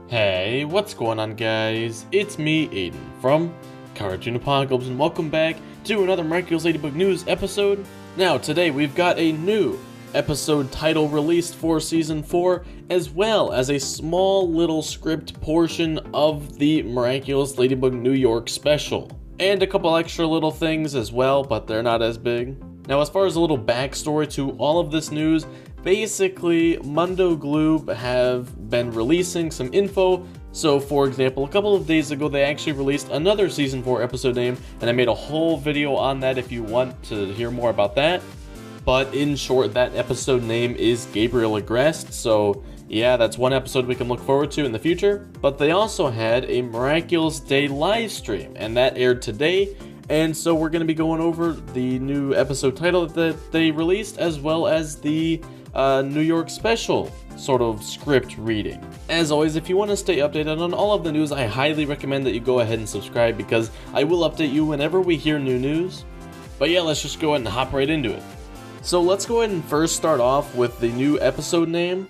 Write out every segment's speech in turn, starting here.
Hey, what's going on, guys? It's me, Aiden, from Cartoon Apocalypse, and welcome back to another Miraculas Ladybug news episode. Now, today we've got a new episode title released for Season 4, as well as a small little script portion of the Miraculous Ladybug New York special. And a couple extra little things as well, but they're not as big. Now, as far as a little backstory to all of this news, basically, Mundo Gloob have been releasing some info. So, for example, a couple of days ago, they actually released another Season 4 episode name, and I made a whole video on that if you want to hear more about that. But in short, that episode name is Gabriel Agreste, so yeah, that's one episode we can look forward to in the future. But they also had a Miraculous Day live stream, and that aired today. And so we're going to be going over the new episode title that they released, as well as the New York special sort of script reading. As always, if you want to stay updated on all of the news, I highly recommend that you go ahead and subscribe, because I will update you whenever we hear new news. But yeah, let's just go ahead and hop right into it. So let's go ahead and first start off with the new episode name.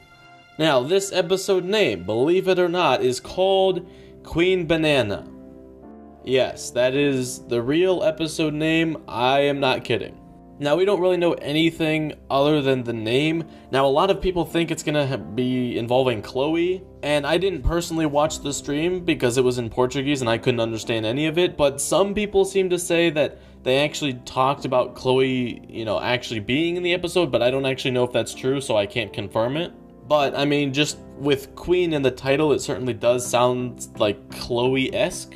Now, this episode name, believe it or not, is called Queen Banana. Yes, that is the real episode name. I am not kidding. Now, we don't really know anything other than the name. Now, a lot of people think it's gonna be involving Chloe, and I didn't personally watch the stream because it was in Portuguese and I couldn't understand any of it, but some people seem to say that they actually talked about Chloe, actually being in the episode, but I don't actually know if that's true, so I can't confirm it. But, I mean, just with Queen in the title, it certainly does sound like Chloe-esque.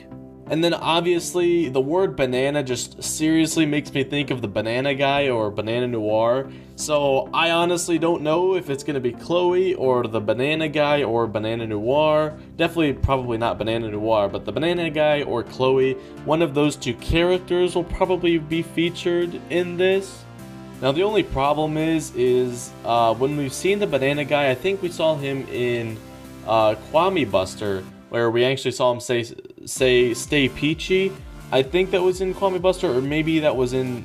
And then obviously the word banana just seriously makes me think of the Banana Guy or Banana Noir. So I honestly don't know if it's going to be Chloe or the Banana Guy or Banana Noir. Definitely probably not Banana Noir, but the Banana Guy or Chloe. One of those two characters will probably be featured in this. Now the only problem is when we've seen the Banana Guy, I think we saw him in Kwame Buster, where we actually saw him say stay peachy. I think that was in Kwame Buster, or maybe that was in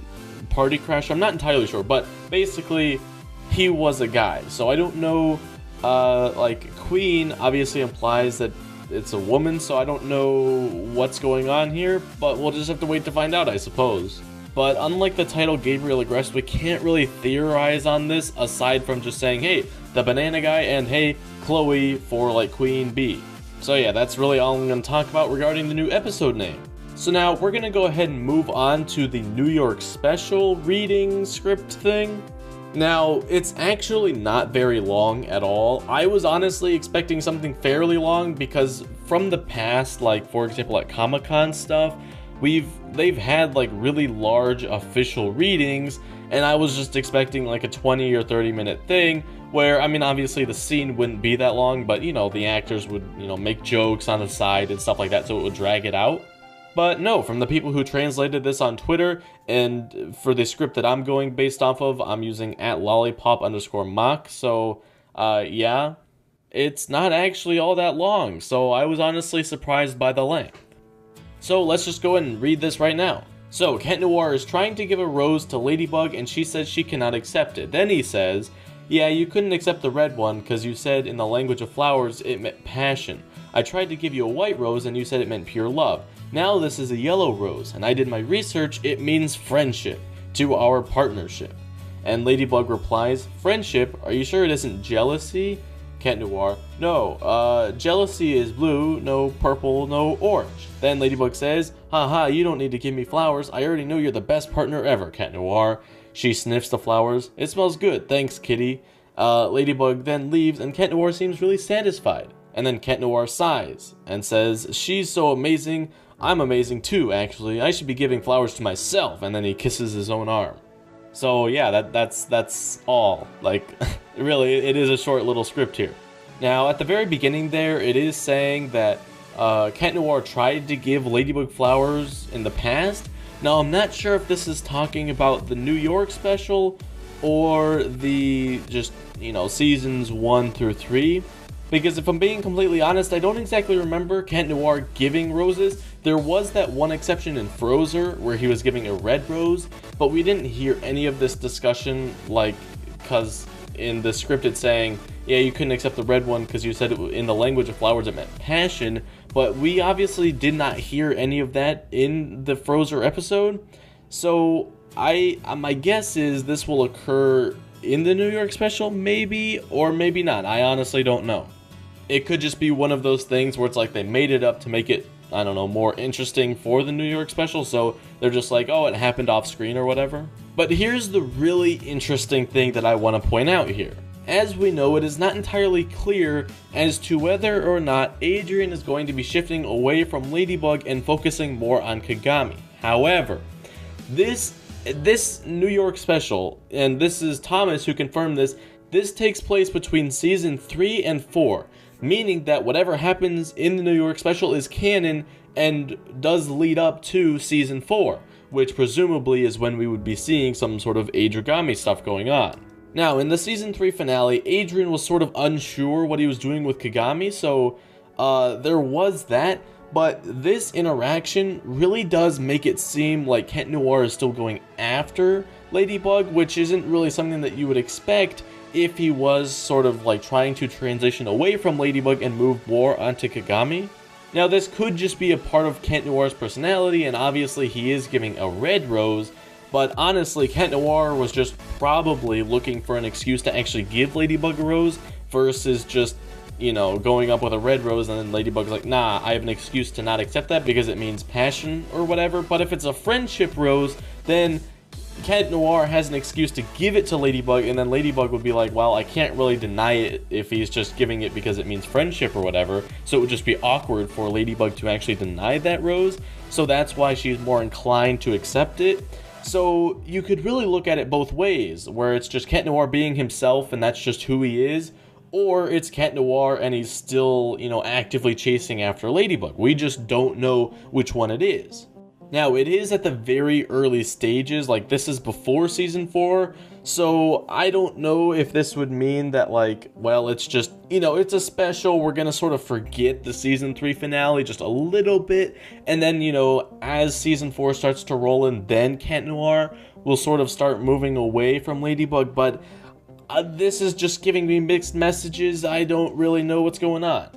Party Crasher. I'm not entirely sure, but basically he was a guy. So I don't know, like Queen obviously implies that it's a woman, so I don't know what's going on here, but we'll just have to wait to find out, I suppose. But unlike the title Gabriel Agreste, we can't really theorize on this aside from just saying, hey, the Banana Guy, and hey, Chloe for like Queen Bee. So yeah, that's really all I'm going to talk about regarding the new episode name. So now we're going to go ahead and move on to the New York special reading script thing. Now, it's actually not very long at all. I was honestly expecting something fairly long because from the past, like for example at Comic-Con stuff, they've had like really large official readings, and I was just expecting like a 20 or 30 minute thing where, I mean, obviously the scene wouldn't be that long, but the actors would, make jokes on the side and stuff like that, so it would drag it out. But no, from the people who translated this on Twitter, and for the script that I'm going based off of, I'm using @lollipop_mock, so yeah, it's not actually all that long, so I was honestly surprised by the length. So let's just go ahead and read this right now. So, Cat Noir is trying to give a rose to Ladybug and she says she cannot accept it. Then he says, yeah, you couldn't accept the red one because you said in the language of flowers it meant passion. I tried to give you a white rose and you said it meant pure love. Now this is a yellow rose and I did my research, it means friendship, to our partnership. And Ladybug replies, friendship? Are you sure it isn't jealousy? Cat Noir, no, jealousy is blue, no purple, no orange. Then Ladybug says, haha, you don't need to give me flowers, I already know you're the best partner ever, Cat Noir. She sniffs the flowers, it smells good, thanks kitty. Ladybug then leaves and Cat Noir seems really satisfied. And then Cat Noir sighs and says, she's so amazing, I'm amazing too actually, I should be giving flowers to myself, and then he kisses his own arm. So yeah, that's all. Like, really, it is a short little script here. Now, at the very beginning there, it is saying that Cat Noir tried to give Ladybug flowers in the past. Now, I'm not sure if this is talking about the New York special or the just, seasons 1 through 3. Because if I'm being completely honest, I don't exactly remember Cat Noir giving roses. There was that one exception in Frozer where he was giving a red rose, but we didn't hear any of this discussion, like, because in the script it's saying, yeah, you couldn't accept the red one because you said in the language of flowers it meant passion, but we obviously did not hear any of that in the Frozen episode. So my guess is this will occur in the New York special, maybe, or maybe not. I honestly don't know. It could just be one of those things where it's like they made it up to make it, I don't know, more interesting for the New York special, so they're just like, oh, it happened off screen or whatever. But here's the really interesting thing that I want to point out here. As we know, it is not entirely clear as to whether or not Adrien is going to be shifting away from Ladybug and focusing more on Kagami. However, this New York special, and this is Thomas who confirmed this takes place between season 3 and 4. Meaning that whatever happens in the New York special is canon and does lead up to season 4, which presumably is when we would be seeing some sort of Adrigami stuff going on. Now, in the season 3 finale, Adrien was sort of unsure what he was doing with Kagami, so there was that, but this interaction really does make it seem like Cat Noir is still going after Ladybug, which isn't really something that you would expect if he was sort of like trying to transition away from Ladybug and move more onto Kagami. Now, this could just be a part of Cat Noir's personality, and obviously he is giving a red rose, but honestly, Cat Noir was just probably looking for an excuse to actually give Ladybug a rose versus just, you know, going up with a red rose and then Ladybug's like, nah, I have an excuse to not accept that because it means passion or whatever. But if it's a friendship rose, then Cat Noir has an excuse to give it to Ladybug, and then Ladybug would be like, well, I can't really deny it if he's just giving it because it means friendship or whatever, so it would just be awkward for Ladybug to actually deny that rose, so that's why she's more inclined to accept it. So you could really look at it both ways, where it's just Cat Noir being himself and that's just who he is, or it's Cat Noir and he's still, you know, actively chasing after Ladybug. We just don't know which one it is. Now, it is at the very early stages, like this is before season 4, so I don't know if this would mean that, like, well, it's just, you know, it's a special, we're gonna sort of forget the season 3 finale just a little bit, and then, you know, as season 4 starts to roll in, then Cat Noir will sort of start moving away from Ladybug, but this is just giving me mixed messages. I don't really know what's going on.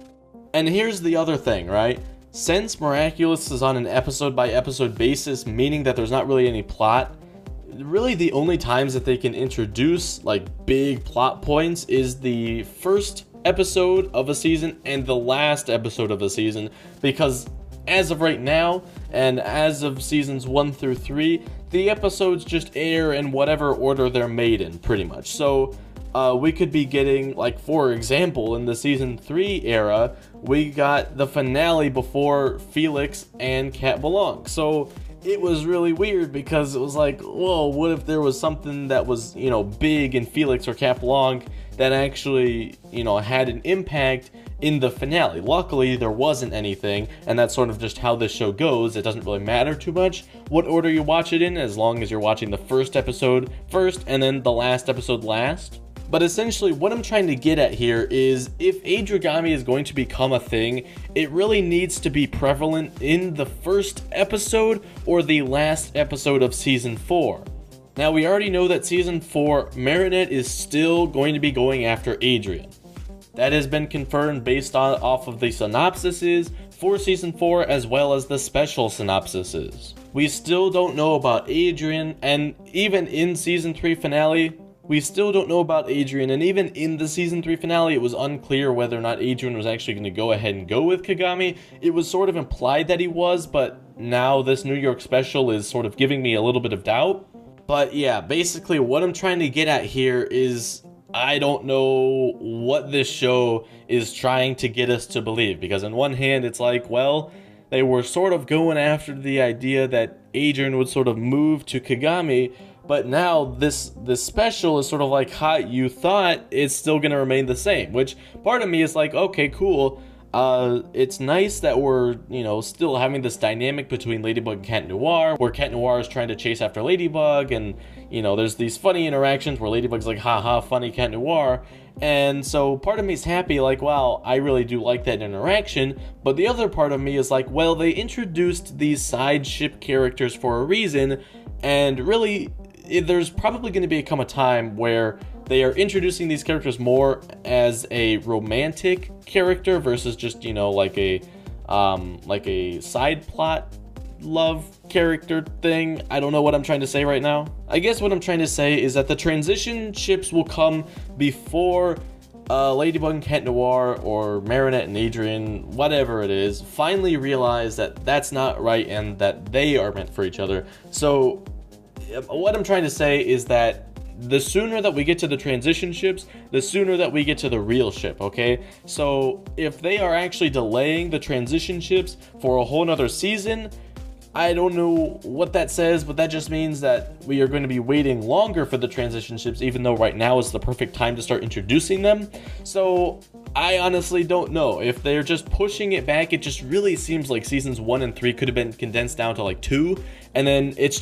And here's the other thing, right? Since Miraculous is on an episode-by-episode basis, meaning that there's not really any plot, really the only times that they can introduce, like, big plot points is the first episode of a season and the last episode of a season, because as of right now, and as of seasons 1 through 3, the episodes just air in whatever order they're made in, pretty much. So, we could be getting, like, for example, in the season 3 era, we got the finale before Felix and Cat Belong. So it was really weird because it was like, whoa, what if there was something that was, you know, big in Felix or Cat Belong that actually, you know, had an impact in the finale? Luckily, there wasn't anything, and that's sort of just how this show goes. It doesn't really matter too much what order you watch it in, as long as you're watching the first episode first and then the last episode last. But essentially, what I'm trying to get at here is, if Adrigami is going to become a thing, it really needs to be prevalent in the first episode or the last episode of Season 4. Now, we already know that Season 4, Marinette is still going to be going after Adrien. That has been confirmed based off of the synopsises for Season 4 as well as the special synopsises. We still don't know about Adrien, and even in Season 3 finale, we still don't know about Adrien, and even in the Season 3 finale, it was unclear whether or not Adrien was actually going to go ahead and go with Kagami. It was sort of implied that he was, but now this New York special is sort of giving me a little bit of doubt. But yeah, basically what I'm trying to get at here is, I don't know what this show is trying to get us to believe, because on one hand, it's like, well, they were sort of going after the idea that Adrien would sort of move to Kagami, but now this special is sort of like, ha, you thought it's still going to remain the same, which part of me is like, okay, cool. It's nice that we're, you know, still having this dynamic between Ladybug and Cat Noir, where Cat Noir is trying to chase after Ladybug, and, you know, there's these funny interactions where Ladybug's like, haha, funny Cat Noir, and so part of me is happy, like, wow, I really do like that interaction, but the other part of me is like, well, they introduced these side ship characters for a reason, and really, there's probably going to become a time where they are introducing these characters more as a romantic character versus just, you know, like a side plot love character thing. I don't know what I'm trying to say right now. I guess what I'm trying to say is that the transition ships will come before Ladybug and Cat Noir, or Marinette and Adrian, whatever it is, finally realize that that's not right and that they are meant for each other. So what I'm trying to say is that the sooner that we get to the transition ships, the sooner that we get to the real ship, okay? So if they are actually delaying the transition ships for a whole nother season, I don't know what that says, but that just means that we are going to be waiting longer for the transition ships, even though right now is the perfect time to start introducing them. So I honestly don't know. If they're just pushing it back, it just really seems like seasons 1 and 3 could have been condensed down to like 2, and then it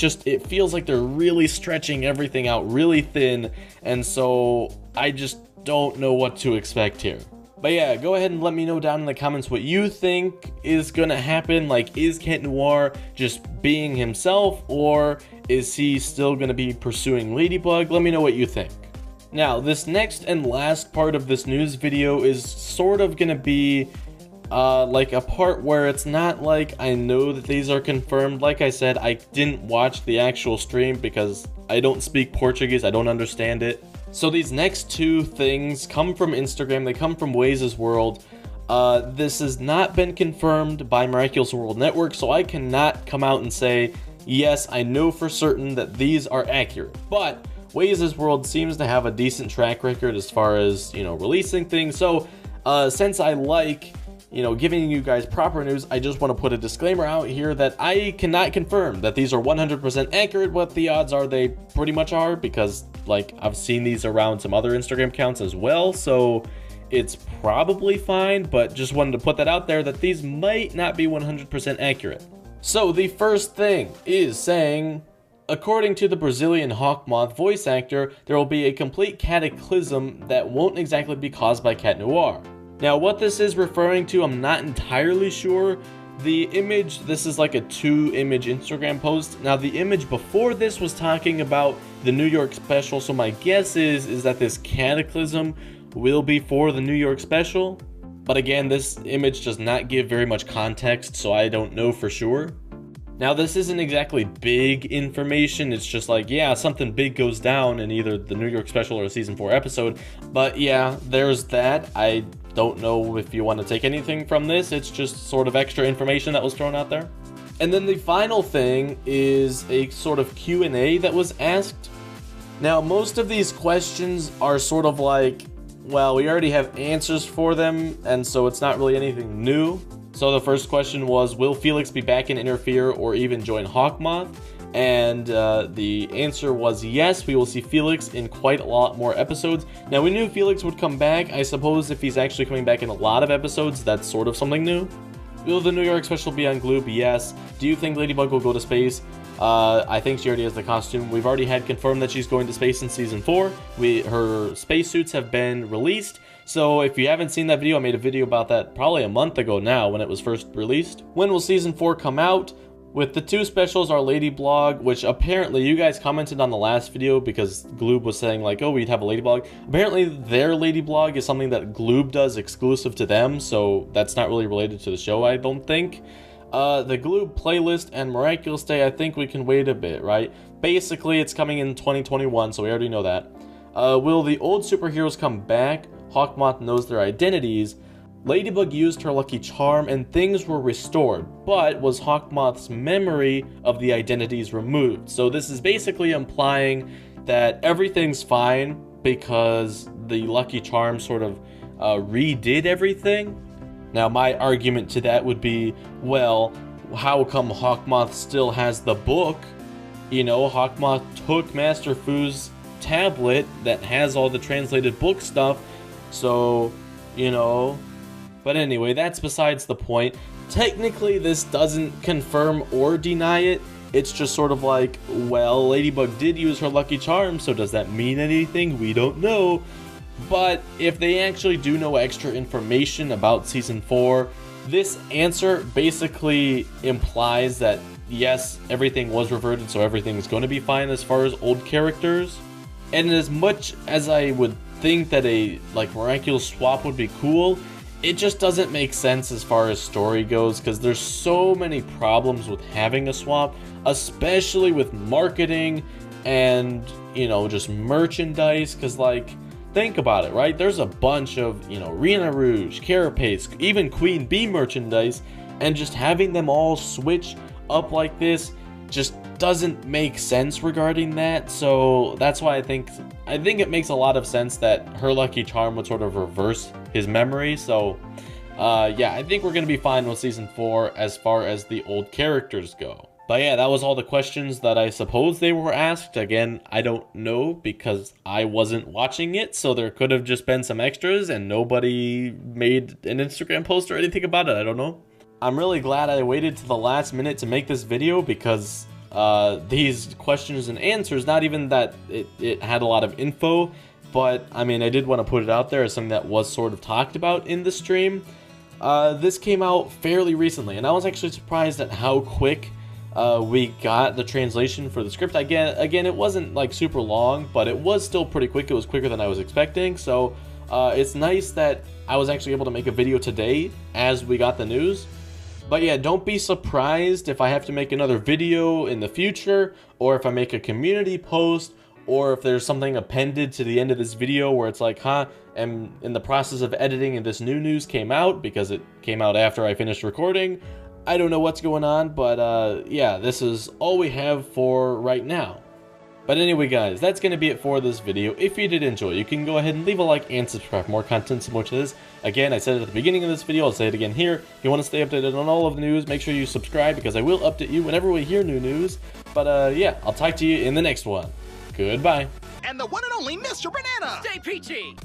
feels like they're really stretching everything out really thin, and so I just don't know what to expect here. But yeah, go ahead and let me know down in the comments what you think is gonna happen. Like, is Cat Noir just being himself, or is he still gonna be pursuing Ladybug? Let me know what you think. Now, this next and last part of this news video is sort of gonna be like a part where it's not like I know that these are confirmed. Like I said, I didn't watch the actual stream because I don't speak Portuguese, I don't understand it. So these next two things come from Instagram, they come from Waze's World. This has not been confirmed by Miraculous World Network, so I cannot come out and say, yes, I know for certain that these are accurate. But Waze's World seems to have a decent track record as far as, you know, releasing things. So since I like, you know, giving you guys proper news, I just want to put a disclaimer out here that I cannot confirm that these are 100% accurate, but the odds are they pretty much are, because like I've seen these around some other Instagram accounts as well, so it's probably fine, but just wanted to put that out there that these might not be 100% accurate. So the first thing is saying, according to the Brazilian Hawkmoth voice actor, there will be a complete cataclysm that won't exactly be caused by Cat Noir. Now, what this is referring to, I'm not entirely sure. The image, this is like a 2-image Instagram post. Now, the image before this was talking about the New York special, so my guess is that this cataclysm will be for the New York special. But again, this image does not give very much context, so I don't know for sure. Now, this isn't exactly big information, it's just like, yeah, something big goes down in either the New York special or a season 4 episode. But yeah, there's that. I don't know if you want to take anything from this, it's just sort of extra information that was thrown out there. And then the final thing is a sort of Q&A that was asked. Now, most of these questions are sort of like, well, we already have answers for them, and so it's not really anything new. So the first question was, will Felix be back and interfere or even join Hawkmoth? And the answer was yes, we will see Felix in quite a lot more episodes. Now, we knew Felix would come back. I suppose if he's actually coming back in a lot of episodes, that's sort of something new. Will the New York special be on Gloob? Yes. Do you think Ladybug will go to space? I think she already has the costume. We've already had confirmed that she's going to space in season 4. Her spacesuits have been released. So if you haven't seen that video, I made a video about that probably a month ago now when it was first released. When will season 4 come out? With the 2 specials, our Ladyblog, which apparently you guys commented on the last video because Gloob was saying like, oh, we'd have a Ladyblog. Apparently their Ladyblog is something that Gloob does exclusive to them, so that's not really related to the show, I don't think. The Gloob playlist and Miraculous Day, I think we can wait a bit, right? Basically, it's coming in 2021, so we already know that. Will the old superheroes come back? Hawkmoth knows their identities. Ladybug used her lucky charm and things were restored, but was Hawkmoth's memory of the identities removed? So this is basically implying that everything's fine because the lucky charm sort of redid everything. Now, my argument to that would be, well, how come Hawkmoth still has the book? You know, Hawkmoth took Master Fu's tablet that has all the translated book stuff, so, you know. But anyway, that's besides the point. Technically, this doesn't confirm or deny it. It's just sort of like, well, Ladybug did use her lucky charm, so does that mean anything? We don't know. But if they actually do know extra information about Season 4, this answer basically implies that, yes, everything was reverted, so everything's going to be fine as far as old characters. And as much as I would think that a like Miraculous swap would be cool, it just doesn't make sense as far as story goes, because there's so many problems with having a swap, especially with marketing and, you know, just merchandise. Because, like, think about it, right? There's a bunch of, you know, Rena Rouge, Carapace, even Queen Bee merchandise, and just having them all switch up like this just doesn't make sense regarding that. So that's why I think it makes a lot of sense that her lucky charm would sort of reverse his memory. So yeah, I think we're gonna be fine with season 4 as far as the old characters go. But yeah, that was all the questions that I suppose they were asked. Again, I don't know because I wasn't watching it, so there could have just been some extras and nobody made an Instagram post or anything about it. I don't know. I'm really glad I waited to the last minute to make this video, because these questions and answers, not even that it had a lot of info, but I mean, I did want to put it out there as something that was sort of talked about in the stream. This came out fairly recently, and I was actually surprised at how quick we got the translation for the script. Again, it wasn't like super long, but it was still pretty quick. It was quicker than I was expecting, so it's nice that I was actually able to make a video today as we got the news. But yeah, don't be surprised if I have to make another video in the future, or if I make a community post, or if there's something appended to the end of this video where it's like, I'm in the process of editing and this new news came out, because it came out after I finished recording. I don't know what's going on, but yeah, this is all we have for right now. But anyway, guys, that's going to be it for this video. If you did enjoy, you can go ahead and leave a like and subscribe for more content similar to this. Again, I said it at the beginning of this video, I'll say it again here. If you want to stay updated on all of the news, make sure you subscribe, because I will update you whenever we hear new news. But yeah, I'll talk to you in the next one. Goodbye. And the one and only Mr. Banana! Stay peachy!